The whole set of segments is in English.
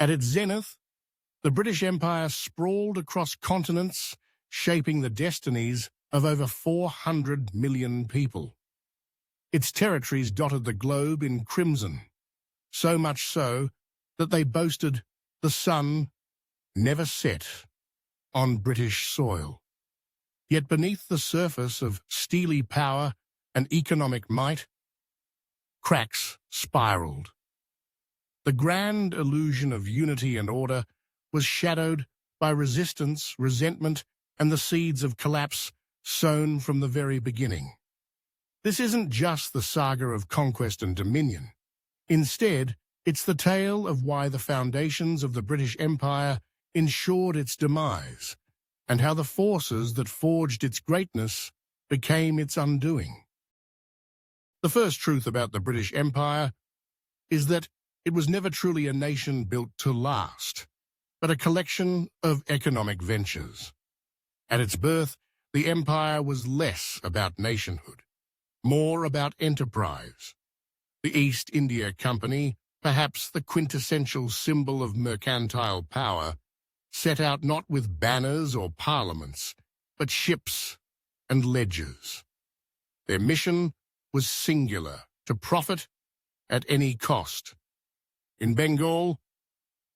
At its zenith, the British Empire sprawled across continents, shaping the destinies of over 400 million people. Its territories dotted the globe in crimson, so much so that they boasted the sun never set on British soil. Yet beneath the surface of steely power and economic might, cracks spiraled. The grand illusion of unity and order was shadowed by resistance, resentment, and the seeds of collapse sown from the very beginning. This isn't just the saga of conquest and dominion. Instead, it's the tale of why the foundations of the British Empire ensured its demise, and how the forces that forged its greatness became its undoing. The first truth about the British Empire is that it was never truly a nation built to last, but a collection of economic ventures. At its birth, the empire was less about nationhood, more about enterprise. The East India Company, perhaps the quintessential symbol of mercantile power, set out not with banners or parliaments, but ships and ledgers. Their mission was singular, to profit at any cost. In Bengal,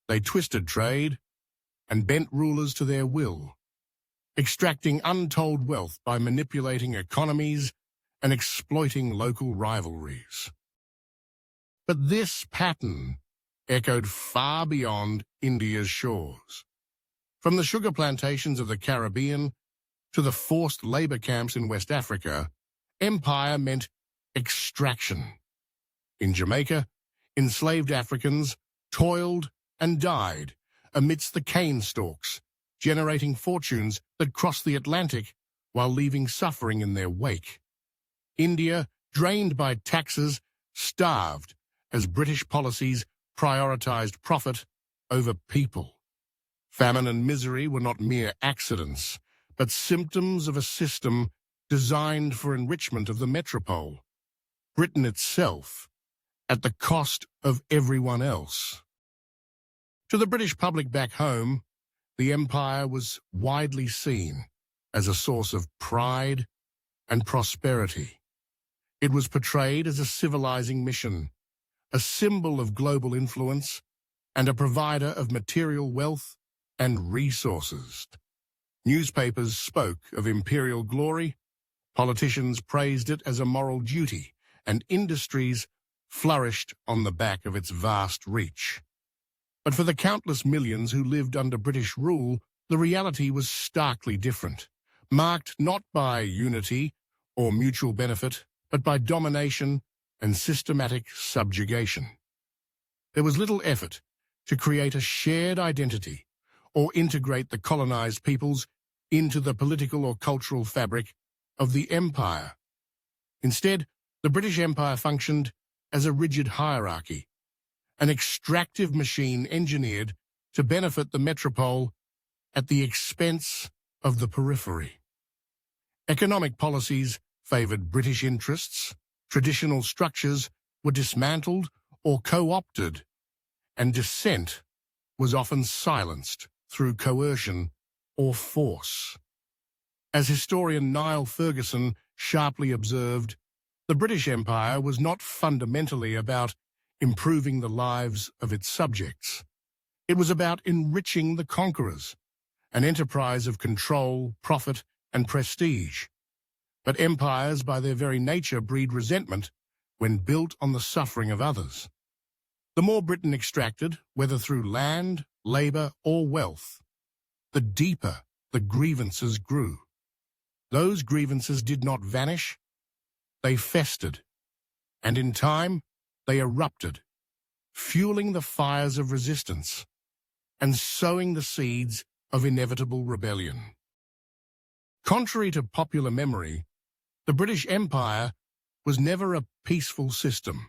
they twisted trade and bent rulers to their will, extracting untold wealth by manipulating economies and exploiting local rivalries. But this pattern echoed far beyond India's shores. From the sugar plantations of the Caribbean to the forced labor camps in West Africa, empire meant extraction. In Jamaica, enslaved Africans toiled and died amidst the cane stalks, generating fortunes that crossed the Atlantic while leaving suffering in their wake. India, drained by taxes, starved as British policies prioritized profit over people. Famine and misery were not mere accidents, but symptoms of a system designed for enrichment of the metropole, Britain itself, at the cost of everyone else. To the British public back home, the empire was widely seen as a source of pride and prosperity. It was portrayed as a civilizing mission, a symbol of global influence, and a provider of material wealth and resources. Newspapers spoke of imperial glory, politicians praised it as a moral duty, and industries flourished on the back of its vast reach. But for the countless millions who lived under British rule, the reality was starkly different, marked not by unity or mutual benefit, but by domination and systematic subjugation. There was little effort to create a shared identity or integrate the colonized peoples into the political or cultural fabric of the empire. Instead, the British Empire functioned as a rigid hierarchy, an extractive machine engineered to benefit the metropole at the expense of the periphery. Economic policies favoured British interests, traditional structures were dismantled or co-opted, and dissent was often silenced through coercion or force. As historian Niall Ferguson sharply observed, the British Empire was not fundamentally about improving the lives of its subjects. It was about enriching the conquerors, an enterprise of control, profit, and prestige. But empires, by their very nature, breed resentment when built on the suffering of others. The more Britain extracted, whether through land, labour, or wealth, the deeper the grievances grew. Those grievances did not vanish, they festered, and in time they erupted, fueling the fires of resistance and sowing the seeds of inevitable rebellion. Contrary to popular memory, the British Empire was never a peaceful system,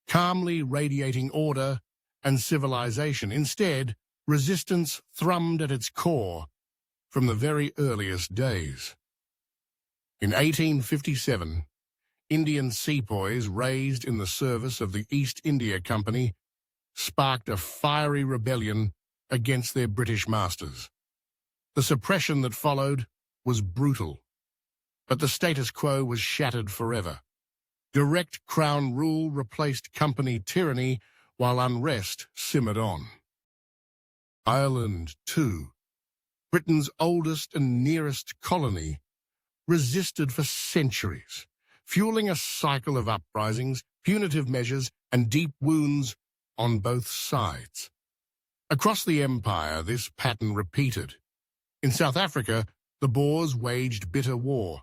calmly radiating order and civilization. Instead, resistance thrummed at its core from the very earliest days. In 1857, Indian sepoys raised in the service of the East India Company sparked a fiery rebellion against their British masters. The suppression that followed was brutal, but the status quo was shattered forever. Direct crown rule replaced company tyranny while unrest simmered on. Ireland, too, Britain's oldest and nearest colony, resisted for centuries, fueling a cycle of uprisings, punitive measures, and deep wounds on both sides. Across the empire, this pattern repeated. In South Africa, the Boers waged bitter war.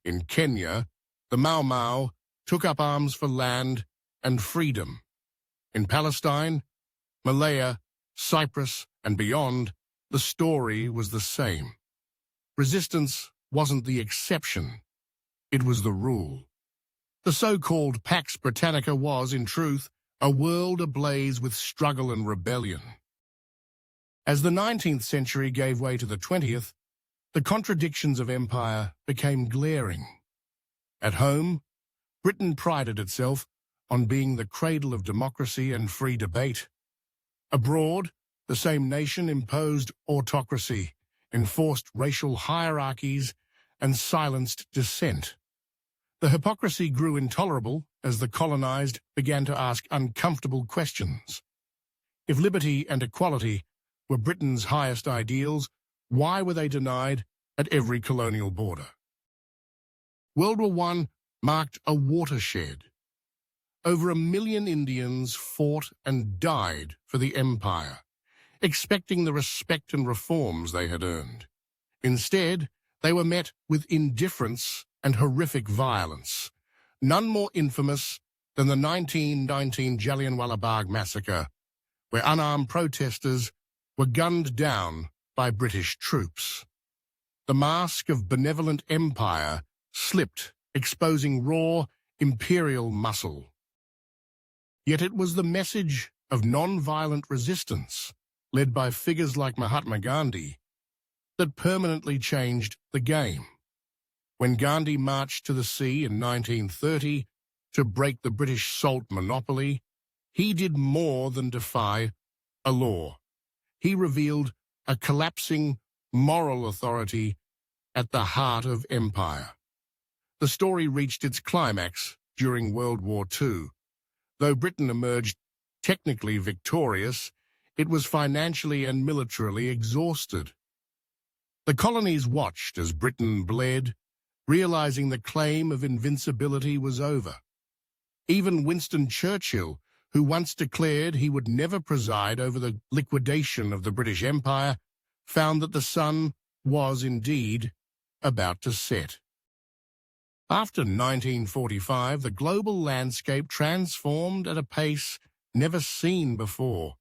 In Kenya, the Mau Mau took up arms for land and freedom. In Palestine, Malaya, Cyprus, and beyond, the story was the same. Resistance wasn't the exception, it was the rule. The so-called Pax Britannica was, in truth, a world ablaze with struggle and rebellion. As the 19th century gave way to the 20th, the contradictions of empire became glaring. At home, Britain prided itself on being the cradle of democracy and free debate. Abroad, the same nation imposed autocracy, enforced racial hierarchies, and silenced dissent. The hypocrisy grew intolerable as the colonized began to ask uncomfortable questions. If liberty and equality were Britain's highest ideals, why were they denied at every colonial border? World War I marked a watershed. Over 1 million Indians fought and died for the empire, expecting the respect and reforms they had earned. Instead, they were met with indifference and horrific violence, none more infamous than the 1919 Jallianwala Bagh massacre, where unarmed protesters were gunned down by British troops. The mask of benevolent empire slipped, exposing raw, imperial muscle. Yet it was the message of non-violent resistance, led by figures like Mahatma Gandhi, that permanently changed the game. When Gandhi marched to the sea in 1930 to break the British salt monopoly, he did more than defy a law. He revealed a collapsing moral authority at the heart of empire. The story reached its climax during World War II. Though Britain emerged technically victorious, it was financially and militarily exhausted. The colonies watched as Britain bled, realizing the claim of invincibility was over. Even Winston Churchill, who once declared he would never preside over the liquidation of the British Empire, found that the sun was indeed about to set. After 1945, the global landscape transformed at a pace never seen before.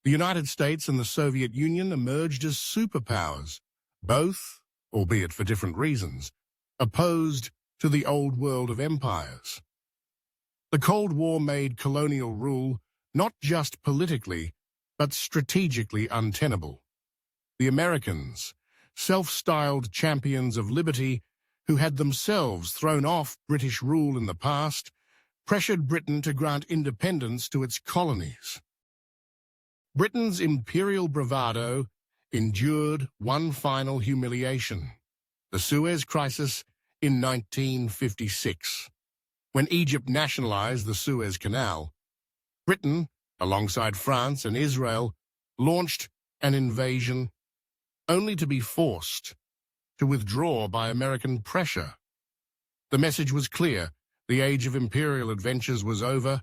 The United States and the Soviet Union emerged as superpowers, both, albeit for different reasons, opposed to the old world of empires. The Cold War made colonial rule not just politically, but strategically untenable. The Americans, self-styled champions of liberty, who had themselves thrown off British rule in the past, pressured Britain to grant independence to its colonies. Britain's imperial bravado endured one final humiliation, the Suez Crisis in 1956. When Egypt nationalized the Suez Canal, Britain, alongside France and Israel, launched an invasion only to be forced to withdraw by American pressure. The message was clear: the age of imperial adventures was over,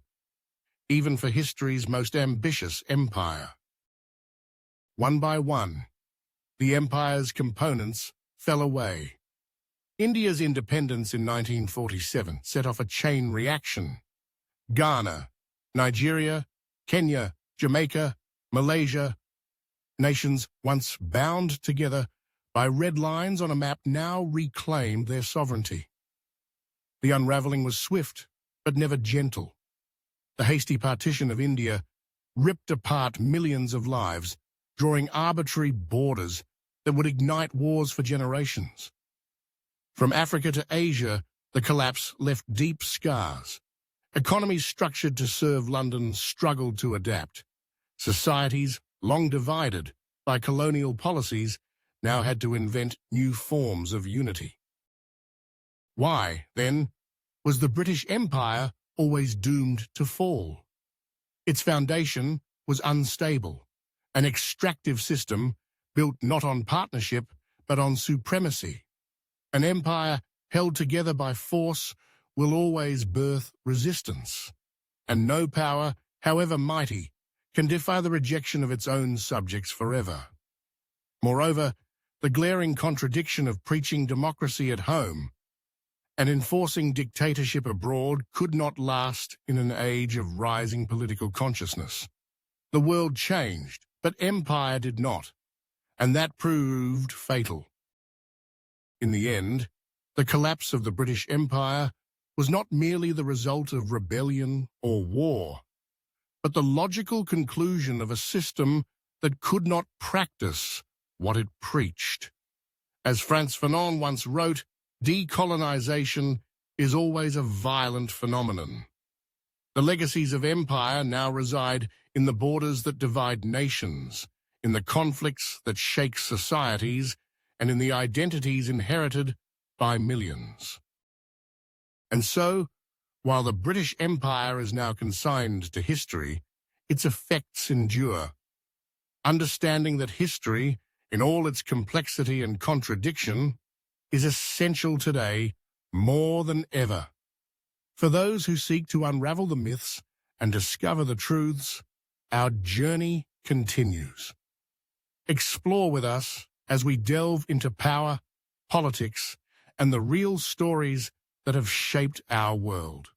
even for history's most ambitious empire. One by one, the empire's components fell away. India's independence in 1947 set off a chain reaction. Ghana, Nigeria, Kenya, Jamaica, Malaysia, nations once bound together by red lines on a map now reclaimed their sovereignty. The unraveling was swift, but never gentle. The hasty partition of India ripped apart millions of lives, drawing arbitrary borders that would ignite wars for generations. From Africa to Asia, the collapse left deep scars. Economies structured to serve London struggled to adapt. Societies, long divided by colonial policies, now had to invent new forms of unity. Why, then, was the British Empire always doomed to fall? Its foundation was unstable, an extractive system built not on partnership but on supremacy. An empire held together by force will always birth resistance, and no power, however mighty, can defy the rejection of its own subjects forever. Moreover, the glaring contradiction of preaching democracy at home and enforcing dictatorship abroad could not last in an age of rising political consciousness. The world changed, but empire did not, and that proved fatal. In the end, the collapse of the British Empire was not merely the result of rebellion or war, but the logical conclusion of a system that could not practice what it preached. As Frantz Fanon once wrote, decolonization is always a violent phenomenon. The legacies of empire now reside in the borders that divide nations, in the conflicts that shake societies, and in the identities inherited by millions. And so, while the British Empire is now consigned to history, its effects endure. Understanding that history, in all its complexity and contradiction, is essential today more than ever. For those who seek to unravel the myths and discover the truths, our journey continues. Explore with us as we delve into power, politics, and the real stories that have shaped our world.